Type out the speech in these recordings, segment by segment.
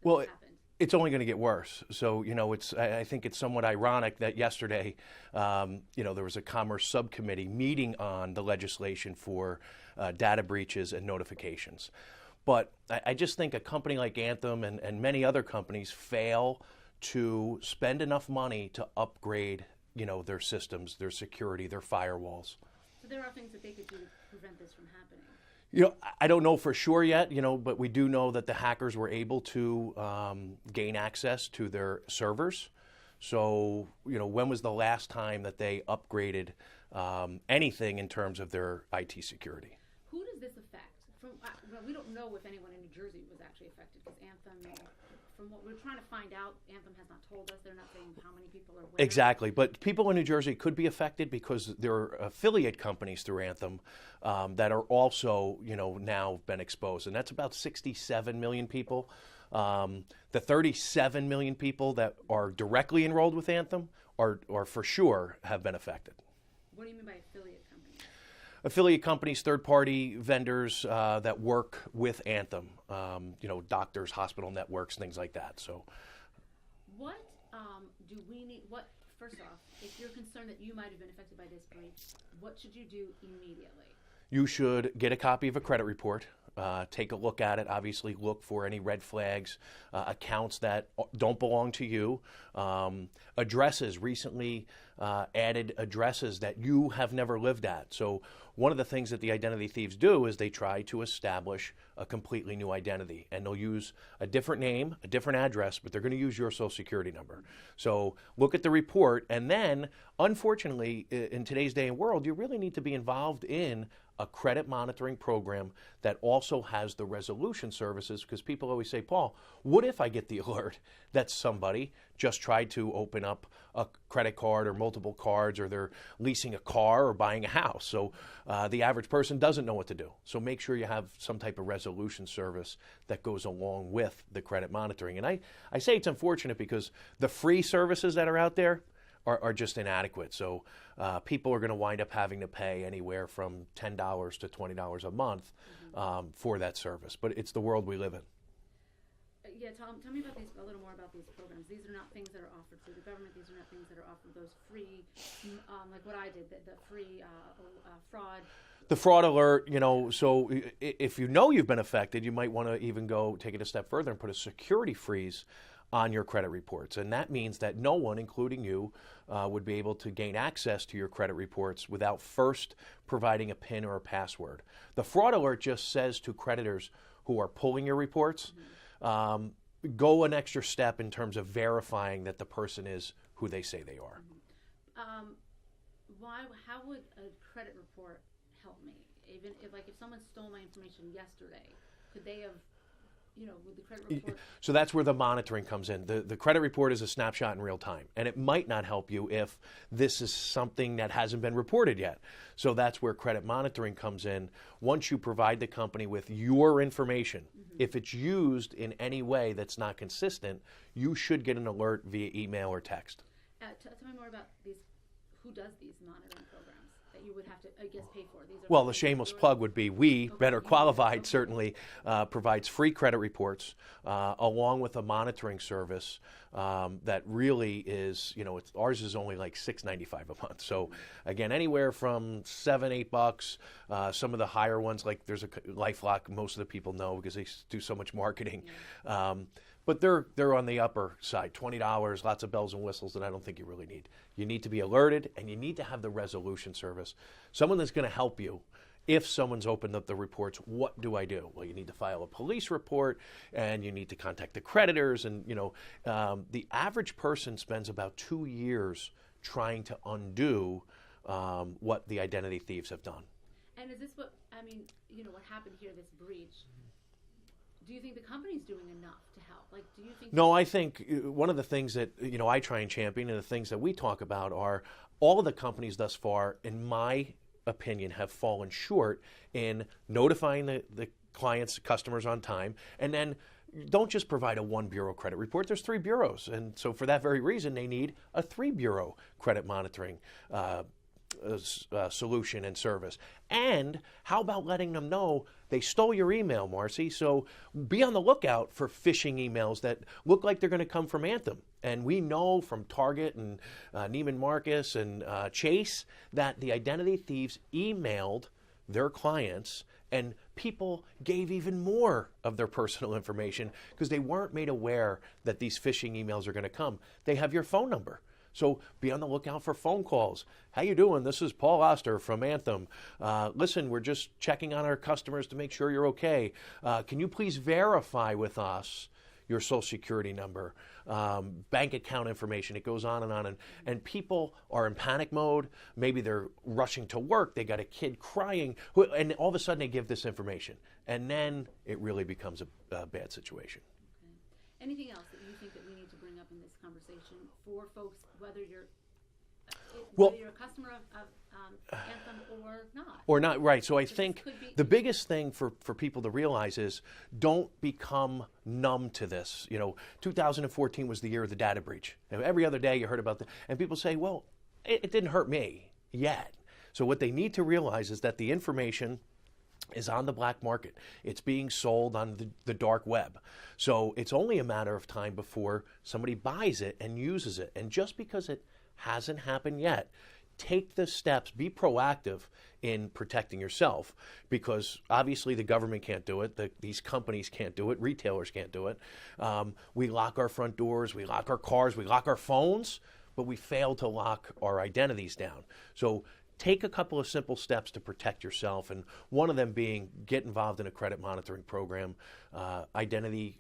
Well, has happened. it's only going to get worse. So, I think it's somewhat ironic that yesterday, there was a Commerce subcommittee meeting on the legislation for data breaches and notifications. But I just think a company like Anthem and many other companies fail to spend enough money to upgrade, their systems, their security, their firewalls. So there are things that they could do to prevent this from happening. I don't know for sure yet, but we do know that the hackers were able to gain access to their servers. So, when was the last time that they upgraded anything in terms of their IT security? Who does this affect? We don't know if anyone in New Jersey was actually affected because Anthem, from what we're trying to find out, Anthem has not told us. They're not saying how many people are where. Exactly. But people in New Jersey could be affected because there are affiliate companies through Anthem that are also, now been exposed. And that's about 67 million people. The 37 million people that are directly enrolled with Anthem are for sure have been affected. What do you mean by affiliate companies? Affiliate companies, third-party vendors that work with Anthem, doctors, hospital networks, things like that. So, what do we need? First off, if you're concerned that you might have been affected by this breach, what should you do immediately? You should get a copy of a credit report. Take a look at it. Obviously, look for any red flags, accounts that don't belong to you, addresses, recently added addresses that you have never lived at. So one of the things that the identity thieves do is they try to establish a completely new identity, and they'll use a different name, a different address, but they're going to use your social security number. So look at the report, and then, unfortunately, in today's day and world, you really need to be involved in a credit monitoring program that also has the resolution services, because people always say, Paul, what if I get the alert that somebody just tried to open up a credit card or multiple cards, or they're leasing a car or buying a house? So the average person doesn't know what to do. So make sure you have some type of resolution service that goes along with the credit monitoring. And I say it's unfortunate because the free services that are out there are just inadequate. So people are going to wind up having to pay anywhere from $10 to $20 a month for that service. But it's the world we live in. Yeah, Tom, tell me about a little more about these programs. These are not things that are offered through the government. These are not things that are offered, those free, like what I did, the free fraud. The fraud alert, so if you know you've been affected, you might want to even go take it a step further and put a security freeze on your credit reports. And that means that no one, including you, would be able to gain access to your credit reports without first providing a PIN or a password. The fraud alert just says to creditors who are pulling your reports, go an extra step in terms of verifying that the person is who they say they are. How would a credit report help me? Even if someone stole my information yesterday, could they have, with the credit report? So that's where the monitoring comes in. The credit report is a snapshot in real time, and it might not help you if this is something that hasn't been reported yet. So that's where credit monitoring comes in. Once you provide the company with your information, if it's used in any way that's not consistent, you should get an alert via email or text. Tell me more about these. Who does these monitoring programs that you would have to, I guess, pay for? Well, the shameless plug would be Better Qualified certainly provides free credit reports along with a monitoring service that really is, ours is only like $6.95 a month. So again, anywhere from $7, $8. Some of the higher ones, like there's a LifeLock, most of the people know because they do so much marketing. But they're on the upper side, $20, lots of bells and whistles that I don't think you really need. You need to be alerted, and you need to have the resolution service. Someone that's going to help you. If someone's opened up the reports, what do I do? Well, you need to file a police report, and you need to contact the creditors. And, the average person spends about 2 years trying to undo what the identity thieves have done. And is this what happened here, this breach? Do you think the company's doing enough to help? Do you think? No, I think one of the things that I try and champion, and the things that we talk about, are all of the companies thus far, in my opinion, have fallen short in notifying the clients, customers on time, and then don't just provide a one bureau credit report. There's 3 bureaus, and so for that very reason, they need a 3 bureau credit monitoring solution and service. And how about letting them know they stole your email, Marcy. So be on the lookout for phishing emails that look like they're going to come from Anthem. And we know from Target and Neiman Marcus and Chase that the identity thieves emailed their clients, and people gave even more of their personal information because they weren't made aware that these phishing emails are going to come. They have your phone number. So be on the lookout for phone calls. How you doing? This is Paul Oster from Anthem. Listen, we're just checking on our customers to make sure you're okay. Can you please verify with us your social security number, bank account information? It goes on. And people are in panic mode. Maybe they're rushing to work. They got a kid crying. And all of a sudden they give this information. And then it really becomes a bad situation. Okay. Anything else that you think that we need to bring up in this conversation for folks, whether you're a customer of Anthem or not? Or not, right. So I think the biggest thing for people to realize is don't become numb to this. 2014 was the year of the data breach. Every other day you heard about and people say, well, it didn't hurt me yet. So what they need to realize is that the information is on the black market. It's being sold on the dark web. So it's only a matter of time before somebody buys it and uses it. And just because it hasn't happened yet, take the steps, be proactive in protecting yourself, because obviously the government can't do it, these companies can't do it, retailers can't do it. We lock our front doors, we lock our cars, we lock our phones, but we fail to lock our identities down. So take a couple of simple steps to protect yourself, and one of them being get involved in a credit monitoring program. Identity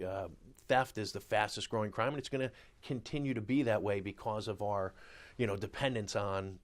theft is the fastest growing crime, and it's going to continue to be that way because of our dependence on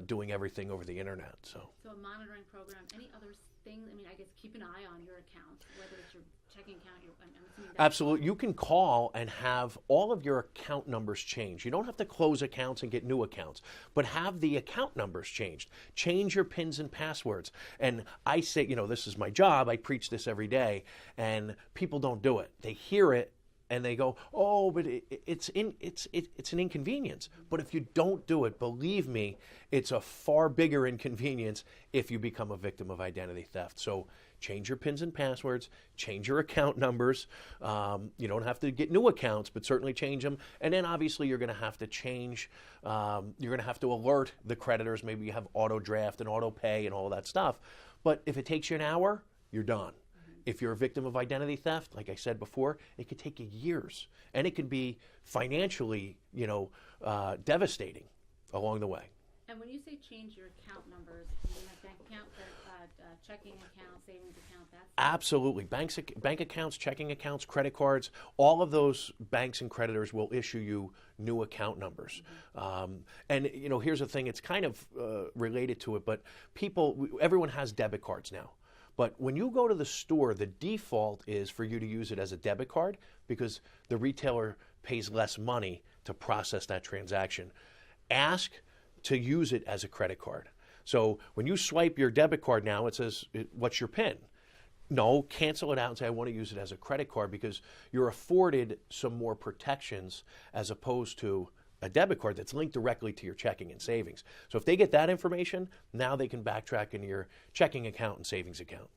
doing everything over the internet. So a monitoring program. Any other things? I mean, I guess keep an eye on your account, whether it's your checking account. I'm assuming absolutely. You can call and have all of your account numbers changed. You don't have to close accounts and get new accounts, but have the account numbers changed. Change your PINs and passwords. And I say, this is my job. I preach this every day, and people don't do it. They hear it and they go, oh, but it's an inconvenience. But if you don't do it, believe me, it's a far bigger inconvenience if you become a victim of identity theft. So change your PINs and passwords, change your account numbers. You don't have to get new accounts, but certainly change them. And then obviously you're going to have to change, you're going to have to alert the creditors. Maybe you have auto draft and auto pay and all that stuff. But if it takes you an hour, you're done. If you're a victim of identity theft, like I said before, it could take you years, and it can be financially, devastating along the way. And when you say change your account numbers, you mean a bank account, checking account, savings account, that's... Absolutely. Bank accounts, checking accounts, credit cards, all of those banks and creditors will issue you new account numbers. Mm-hmm. And here's the thing, it's kind of related to it, but everyone has debit cards now. But when you go to the store, the default is for you to use it as a debit card because the retailer pays less money to process that transaction. Ask to use it as a credit card. So when you swipe your debit card now, it says, what's your PIN? No, cancel it out and say, I want to use it as a credit card, because you're afforded some more protections as opposed to a debit card that's linked directly to your checking and savings. So if they get that information, now they can backtrack into your checking account and savings account.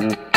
Thank you.